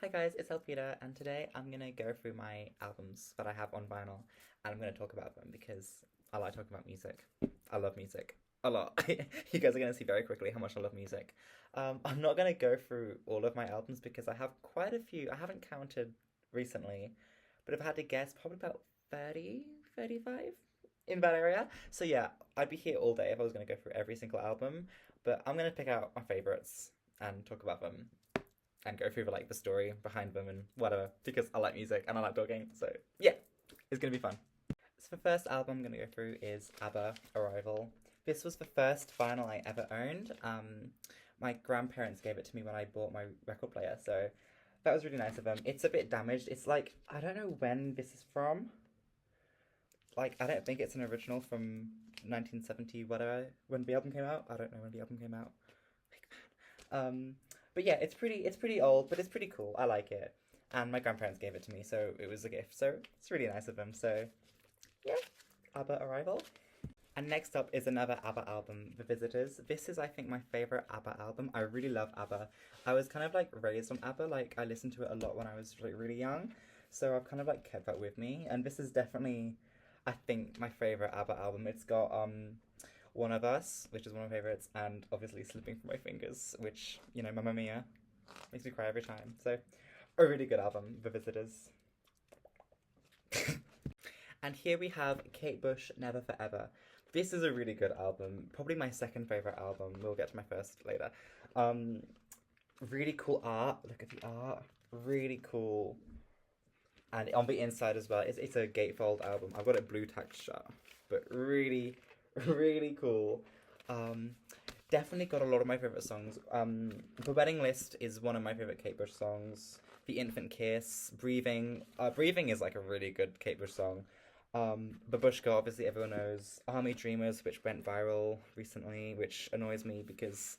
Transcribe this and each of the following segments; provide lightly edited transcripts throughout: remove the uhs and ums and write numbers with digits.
Hi guys, it's Elfrida, and today I'm gonna go through my albums that I have on vinyl, and I'm gonna talk about them because I like talking about music. I love music a lot. You guys are gonna see very quickly how much I love music. I'm not gonna go through all of my albums because I have quite a few. I haven't counted recently, but if I had to guess, probably about 30, 35 in that area. So yeah, I'd be here all day if I was gonna go through every single album, but I'm gonna pick out my favorites and talk about them and go through the story behind them and whatever because I like music and I like talking. So yeah, it's gonna be fun. So the first album I'm gonna go through is ABBA Arrival. This was the first vinyl I ever owned. My grandparents gave it to me when I bought my record player, so that was really nice of them. It's a bit damaged. It's like I don't know when this is from. Like I don't think it's an original from 1970 whatever when the album came out. I don't know when the album came out. Um, but yeah, it's pretty old, but it's pretty cool. I like it, and my grandparents gave it to me, so it was a gift. So it's really nice of them. So yeah, ABBA Arrival. And next up is another ABBA album, The Visitors. This is, I think, my favorite ABBA album. I really love ABBA. I was kind of like raised on ABBA. Like I listened to it a lot when I was like really young, so I've kind of like kept that with me. And this is definitely, I think, my favorite ABBA album. It's got One of Us, which is one of my favorites, and obviously Slipping Through My Fingers, which, you know, Mamma Mia, makes me cry every time. So, a really good album, The Visitors. And here we have Kate Bush, Never Forever. This is a really good album, probably my second favourite album. We'll get to my first later. Um, really cool art. Look at the art. Really cool. And on the inside as well, it's a gatefold album. I've got it blue texture, but really, really cool. Um, Definitely got a lot of my favorite songs. The Wedding List is one of my favorite Kate Bush songs. The Infant Kiss, Breathing. Breathing is like a really good Kate Bush song. Babushka, obviously everyone knows. Army Dreamers, which went viral recently, which annoys me because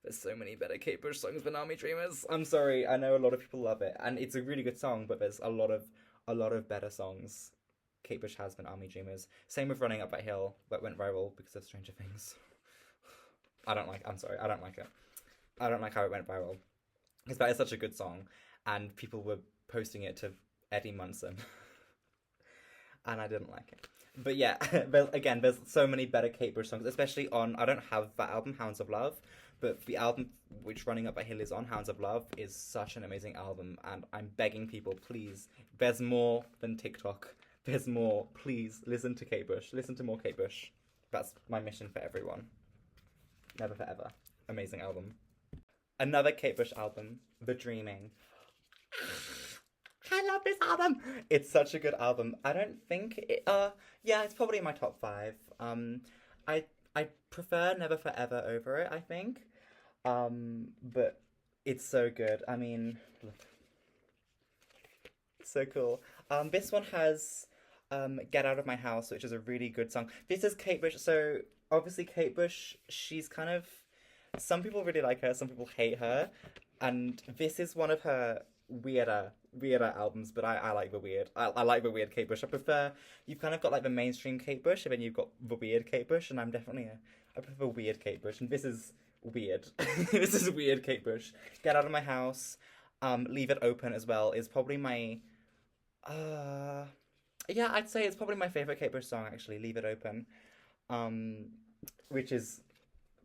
there's so many better Kate Bush songs than Army Dreamers. I'm sorry, I know a lot of people love it, and it's a really good song, but there's a lot of better songs Kate Bush has than Army Dreamers. Same with Running Up That Hill, that went viral because of Stranger Things. I'm sorry, I don't like it. I don't like how it went viral. Because that is such a good song, and people were posting it to Eddie Munson, and I didn't like it. But yeah, there's so many better Kate Bush songs, especially on, I don't have that album, Hounds of Love, but the album which Running Up That Hill is on, Hounds of Love, is such an amazing album, and I'm begging people, please, there's more than TikTok. There's more. Please listen to Kate Bush. Listen to more Kate Bush. That's my mission for everyone. Never Forever. Amazing album. Another Kate Bush album, The Dreaming. I love this album. It's such a good album. I don't think it. Yeah, it's probably in my top five. I prefer Never Forever over it. I think. But it's so good. I mean, look, so cool. This one has Get Out of My House, which is a really good song. This is Kate Bush. So obviously Kate Bush, she's kind of, some people really like her, some people hate her, and this is one of her weirder albums, but I like the weird. I like the weird Kate Bush. You've kind of got like the mainstream Kate Bush, and then you've got the weird Kate Bush, and I prefer weird Kate Bush, and this is weird. This is weird Kate Bush. Get Out of My House, Leave It Open as well, is probably my, uh, yeah, I'd say it's probably my favorite Kate Bush song, actually, Leave It Open, um, which is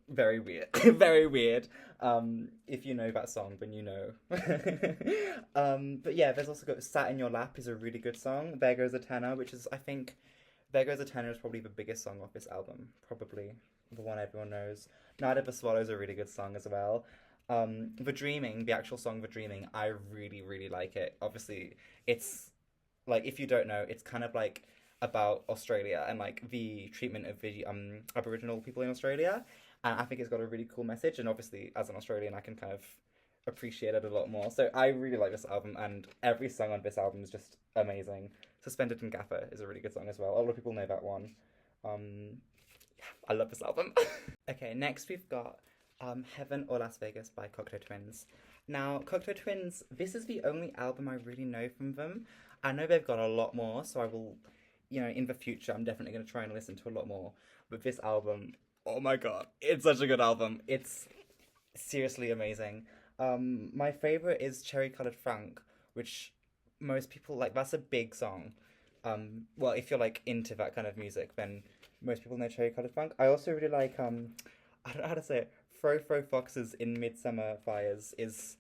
very weird. Very weird. If you know that song, then you know. But yeah, there's also got Sat in Your Lap is a really good song. There Goes a Tenor, which is, I think, There Goes a Tenor is probably the biggest song off this album. Probably the one everyone knows. Night of the Swallow is a really good song as well. The Dreaming, the actual song The Dreaming, I really, really like it. Obviously, it's, like, if you don't know, it's kind of like about Australia and like the treatment of the Aboriginal people in Australia. And I think it's got a really cool message, and obviously as an Australian I can kind of appreciate it a lot more. So I really like this album, and every song on this album is just amazing. Suspended and Gaffer is a really good song as well. A lot of people know that one. Yeah, I love this album. Okay, next we've got Heaven or Las Vegas by Cocteau Twins. Now, Cocteau Twins, this is the only album I really know from them. I know they've got a lot more, so I will, you know, in the future, I'm definitely going to try and listen to a lot more. But this album, oh my god, it's such a good album. It's seriously amazing. My favorite is Cherry Colored Frank, which most people like. That's a big song. Well, if you're like into that kind of music, then most people know Cherry Colored Frank. I also really like I don't know how to say it. Fro Fro Foxes in Midsummer Fires is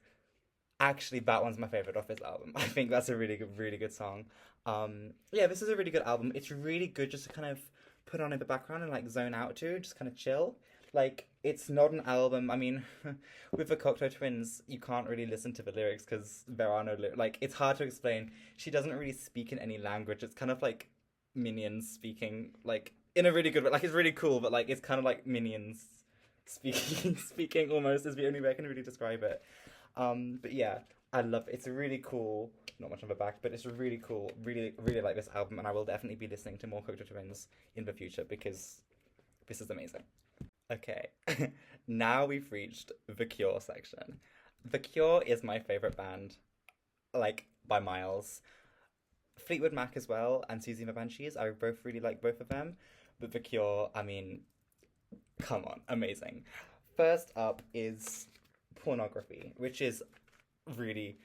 actually that one's my favorite off his album. I think that's a really good song. Yeah, this is a really good album. It's really good just to kind of put on in the background and like zone out to, just kind of chill. Like it's not an album. I mean, with the Cocteau Twins, you can't really listen to the lyrics because there are no like. It's hard to explain. She doesn't really speak in any language. It's kind of like Minions speaking, like in a really good way. Like it's really cool, but like it's kind of like Minions speaking. Speaking almost is the only way I can really describe it. But yeah, I love it. It's a really cool. Not much on the back, but it's a really cool. Really like this album, and I will definitely be listening to more Cocteau Twins in the future because this is amazing. Okay, now we've reached the Cure section. The Cure is my favorite band, like by miles. Fleetwood Mac as well, and Susie and the Banshees. I both really like both of them, but The Cure, I mean, come on, amazing. First up is Pornography, which is really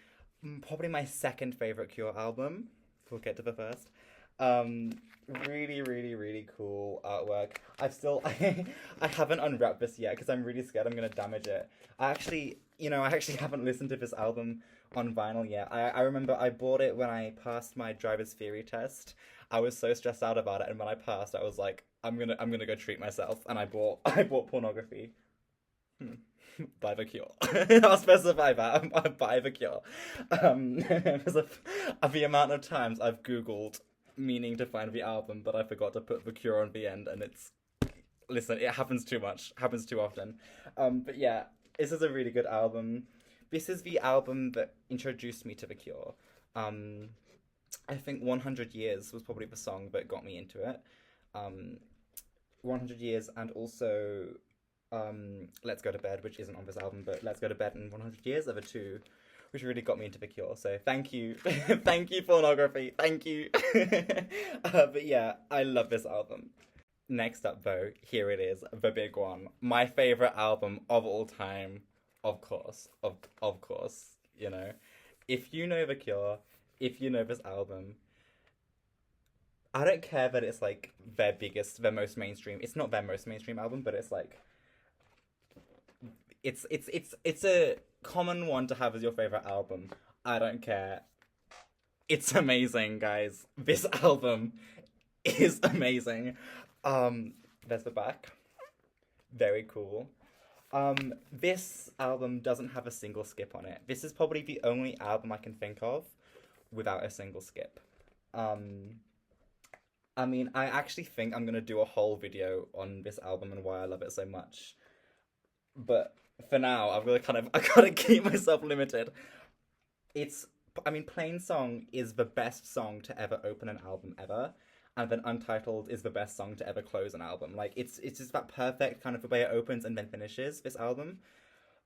probably my second favorite Cure album. We'll get to the first. Um, really cool artwork. I've still I haven't unwrapped this yet because I'm really scared I'm gonna damage it. I actually haven't listened to this album on vinyl yet. I remember I bought it when I passed my driver's theory test. I was so stressed out about it, and when I passed, I was like, I'm gonna go treat myself, and I bought I bought Pornography. Hmm. By The Cure. I'll specify that. By The Cure. Because of the amount of times I've Googled meaning to find the album, but I forgot to put The Cure on the end, and it's... Listen, it happens too much. Happens too often. But yeah, this is a really good album. This is the album that introduced me to The Cure. I think 100 Years was probably the song that got me into it. 100 Years, and also Let's Go to Bed, which isn't on this album, but Let's Go to Bed and 100 Years are the two which really got me into The Cure. So thank you. Thank you, Pornography. Thank you. But yeah, I love this album. Next up, though, here it is, the big one. My favorite album of all time, of course. Of course, you know. If you know The Cure, if you know this album, I don't care that it's like their most mainstream. It's not their most mainstream album, but it's like it's a common one to have as your favorite album. I don't care. It's amazing, guys. This album is amazing. There's the back. Very cool. This album doesn't have a single skip on it. This is probably the only album I can think of without a single skip. I mean, I actually think I'm gonna do a whole video on this album and why I love it so much. But for now, I gotta keep myself limited. I mean, Plain Song is the best song to ever open an album ever, and then Untitled is the best song to ever close an album. Like, it's just that perfect kind of the way it opens and then finishes this album.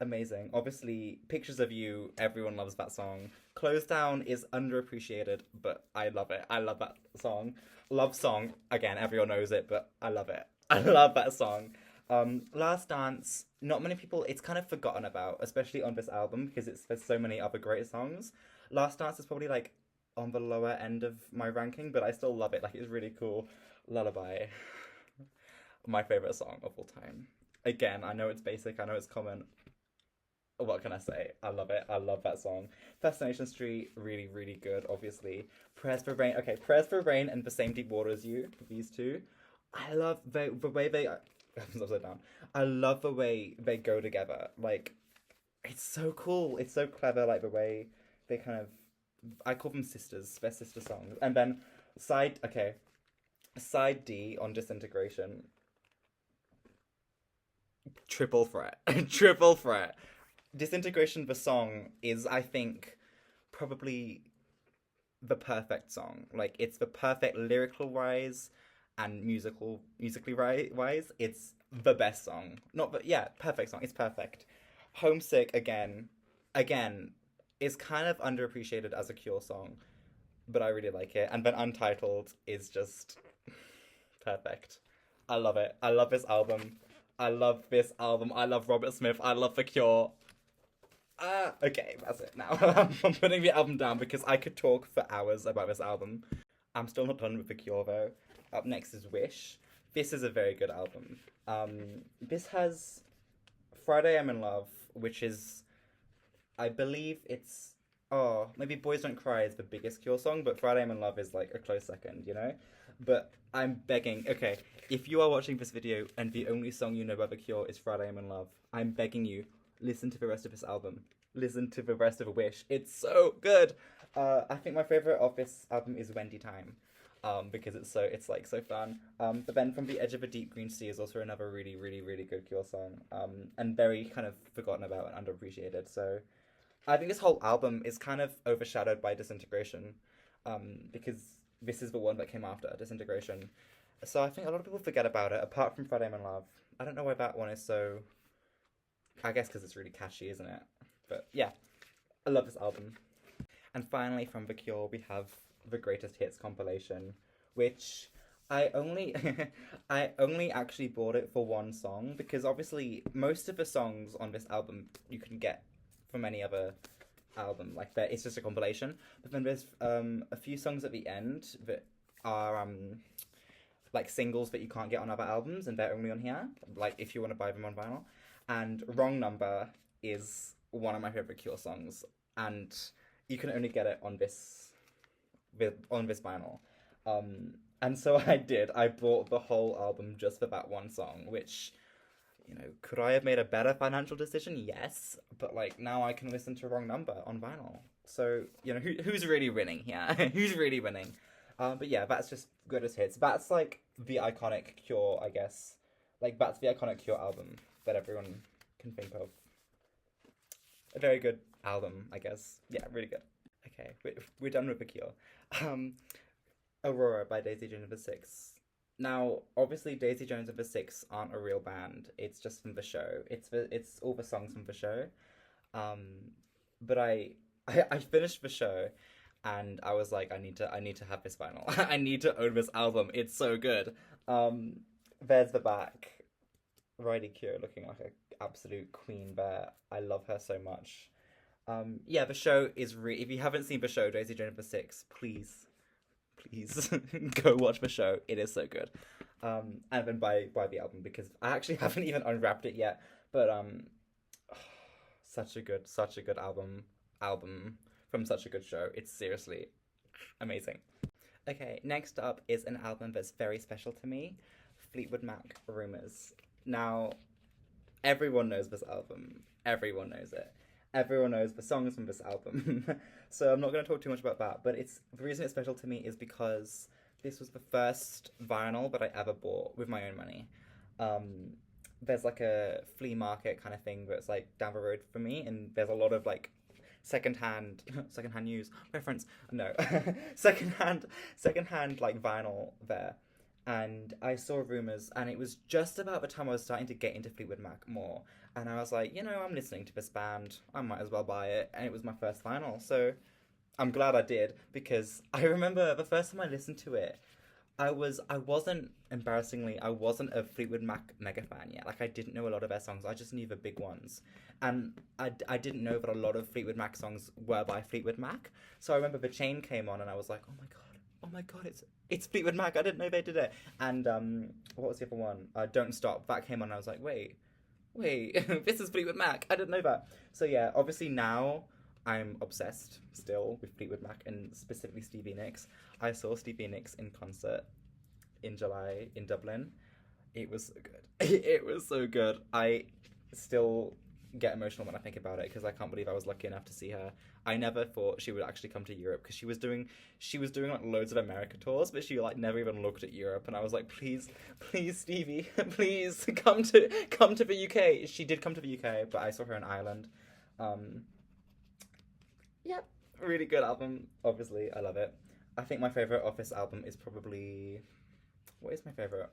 Amazing. Obviously, Pictures of You, everyone loves that song. Close Down is underappreciated, but I love it. I love that song. Love Song, again, everyone knows it, but I love it. I love that song. Last Dance, not many people, it's kind of forgotten about, especially on this album, because there's so many other great songs. Last Dance is probably like on the lower end of my ranking, but I still love it. Like, it's really cool. Lullaby, my favorite song of all time. Again, I know it's basic, I know it's common. What can I say? I love it. I love that song. Fascination Street, really good, obviously. Prayers for Rain. Okay, Prayers for Rain and The Same Deep Water as You, these two. I love the way they... I'm upside down. I love the way they go together. Like, it's so cool. It's so clever, like, the way they kind of... I call them sisters. They're sister songs. And then side D on Disintegration. Triple threat. Triple threat. Disintegration, the song, is, I think, probably the perfect song. Like, it's the perfect lyrical wise and musically wise. It's the best song. Not, but yeah, perfect song. It's perfect. Homesick, again, is kind of underappreciated as a Cure song, but I really like it. And then Untitled is just perfect. I love it. I love this album. I love Robert Smith. I love The Cure. Okay, that's it now. I'm putting the album down because I could talk for hours about this album. I'm still not done with The Cure though. Up next is Wish. This is a very good album. This has Friday I'm in Love, which is, I believe it's, oh, maybe Boys Don't Cry is the biggest Cure song, but Friday I'm in Love is like a close second, you know? But I'm begging, okay, if you are watching this video and the only song you know about The Cure is Friday I'm in Love, I'm begging you, listen to the rest of this album. Listen to the rest of Wish. It's so good. I think my favorite of this album is Wendy Time, because it's like so fun. But then From the Edge of a Deep Green Sea is also another really really really good Cure song. And very kind of forgotten about and underappreciated. So I think this whole album is kind of overshadowed by Disintegration, because this is the one that came after Disintegration. So I think a lot of people forget about it. Apart from Friday I'm in Love, I don't know why that one is so. I guess because it's really catchy, isn't it? But yeah, I love this album. And finally, from The Cure, we have the Greatest Hits compilation, which I only I only actually bought it for one song because obviously most of the songs on this album you can get from any other album. Like that, it's just a compilation. But then there's a few songs at the end that are like singles that you can't get on other albums, and they're only on here. Like if you want to buy them on vinyl. And Wrong Number is one of my favorite Cure songs, and you can only get it on this vinyl. And so I did. I bought the whole album just for that one song, which, you know, could I have made a better financial decision? Yes, but like now I can listen to Wrong Number on vinyl. So you know who's really winning here? Who's really winning? But yeah, that's just Greatest Hits. That's like the iconic Cure, I guess. Like that's the iconic Cure album that everyone can think of. A very good album, I guess. Yeah, really good. Okay, we're done with The Cure. Aurora by Daisy Jones and the Six. Now, obviously, Daisy Jones and the Six aren't a real band. It's just from the show. It's all the songs from the show. But I finished the show, and I was like, I need to have this vinyl. I need to own this album. It's so good. There's the back. Riley Keough looking like an absolute queen there. I love her so much. Yeah, the show is if you haven't seen the show, Daisy Jones and the Six, please go watch the show. It is so good. And then buy the album because I actually haven't even unwrapped it yet. But such a good album from such a good show. It's seriously amazing. Okay, next up is an album that's very special to me, Fleetwood Mac, Rumours. Now, everyone knows this album. Everyone knows it. Everyone knows the songs from this album. So I'm not going to talk too much about that, but the reason it's special to me is because this was the first vinyl that I ever bought with my own money. There's like a flea market kind of thing that's like down the road for me, and there's a lot of like secondhand news reference. No, secondhand like vinyl there. And I saw Rumours, and it was just about the time I was starting to get into Fleetwood Mac more. And I was like, you know, I'm listening to this band, I might as well buy it. And it was my first vinyl, so I'm glad I did, because I remember the first time I listened to it, I wasn't a Fleetwood Mac mega fan yet. Like, I didn't know a lot of their songs, I just knew the big ones. And I didn't know that a lot of Fleetwood Mac songs were by Fleetwood Mac. So I remember The Chain came on, and I was like, oh my god, it's Fleetwood Mac. I didn't know they did it. And what was the other one? Don't Stop. That came on and I was like, wait, this is Fleetwood Mac. I didn't know that. So yeah, obviously now I'm obsessed still with Fleetwood Mac and specifically Stevie Nicks. I saw Stevie Nicks in concert in July in Dublin. It was so good. It was so good. I still get emotional when I think about it because I can't believe I was lucky enough to see her. I never thought she would actually come to Europe because she was doing like loads of America tours, but she like never even looked at Europe. And I was like, please Stevie, please come to the UK. She did come to the UK, but I saw her in Ireland. Yeah, really good album. Obviously, I love it. I think my favorite of this album is probably, what is my favorite?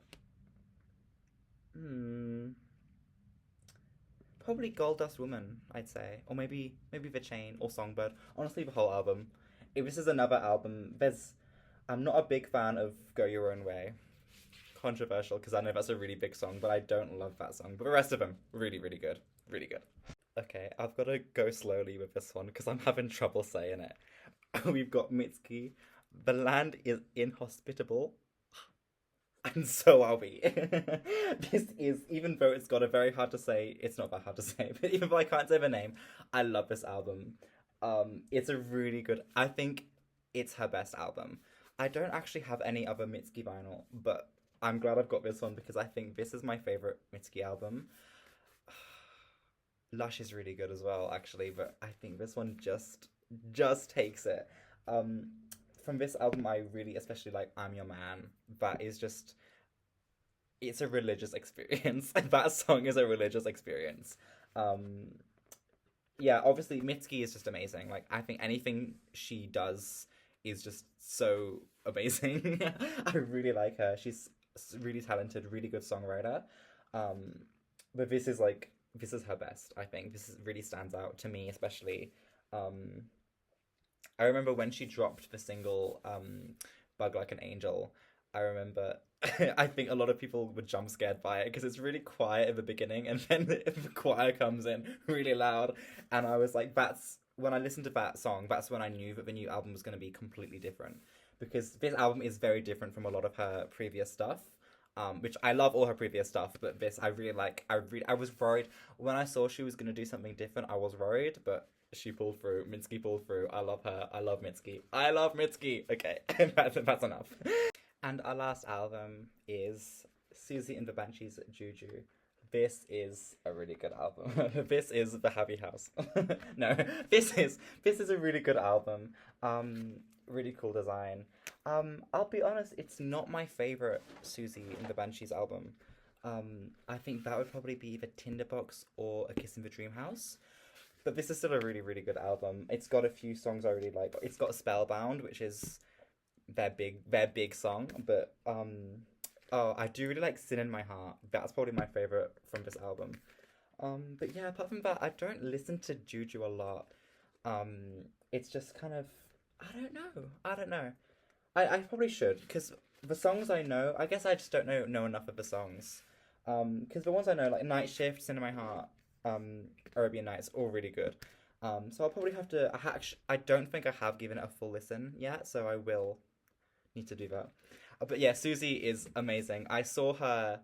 Probably Gold Dust Woman, I'd say. Or maybe The Chain or Songbird. Honestly, the whole album. If this is another album, I'm not a big fan of Go Your Own Way. Controversial, because I know that's a really big song, but I don't love that song. But the rest of them, really, really good. Really good. Okay, I've got to go slowly with this one because I'm having trouble saying it. We've got Mitski. The land is inhospitable, and so are we. This is, even though it's got a very hard to say, it's not that hard to say, but even though I can't say the name, I love this album. It's a really good, I think it's her best album. I don't actually have any other Mitski vinyl, but I'm glad I've got this one because I think this is my favorite Mitski album. Lush is really good as well, actually, but I think this one just takes it. Um, from this album, I really especially like "I'm Your Man." That is just it's a religious experience. That song is a religious experience. Um, yeah, obviously Mitski is just amazing. Like I think anything she does is just so amazing. I really like her. She's really talented, really good songwriter. Um, but this is her best. I think really stands out to me, especially. Um, I remember when she dropped the single "Bug Like an Angel." I remember. I think a lot of people were jump scared by it because it's really quiet at the beginning, and then the choir comes in really loud, and I was like, "That's." When I listened to that song, that's when I knew that the new album was going to be completely different because this album is very different from a lot of her previous stuff. Which I love all her previous stuff, but this I really like. I was worried when I saw she was gonna do something different. I was worried, but she pulled through. Mitski pulled through. I love her. I love Mitski. I love Mitski. Okay, that's enough. And our last album is Susie and the Banshees Juju. This is a really good album. This is the Happy House. No, this is a really good album. Really cool design. I'll be honest, it's not my favorite Susie and the Banshees album. I think that would probably be either Tinderbox or A Kiss in the Dream House. But this is still a really, really good album. It's got a few songs I really like. It's got Spellbound, which is their big song. But oh, I do really like Sin in My Heart. That's probably my favorite from this album. But yeah, apart from that, I don't listen to Juju a lot. It's just kind of I don't know. I don't know. I probably should because the songs I know, I guess I just don't know enough of the songs. Because the ones I know, like Night Shift, Sin in My Heart, Arabian Nights, all really good. So I'll probably have to. I don't think I have given it a full listen yet, so I will need to do that. But yeah, Susie is amazing. I saw her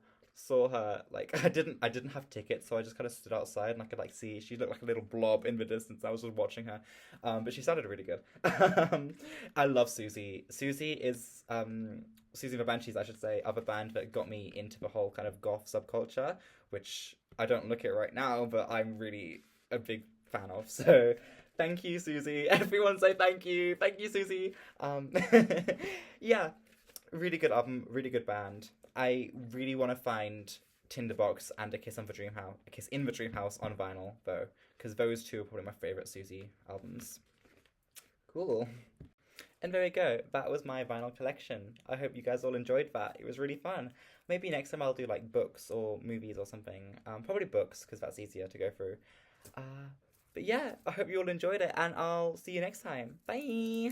like I didn't have tickets, so I just kind of stood outside and I could like see she looked like a little blob in the distance. I was just watching her, but she sounded really good. I love Susie. Susie and the Banshees, I should say, are the band that got me into the whole kind of goth subculture, which I don't look at right now, but I'm really a big fan of. So thank you, Susie. Everyone say thank you, Susie. Yeah, really good album, really good band. I really want to find Tinderbox and A Kiss in the Dream House on vinyl though, because those two are probably my favorite Susie albums. Cool. And there we go. That was my vinyl collection. I hope you guys all enjoyed that. It was really fun. Maybe next time I'll do like books or movies or something. Probably books because that's easier to go through. Uh, but yeah, I hope you all enjoyed it, and I'll see you next time. Bye.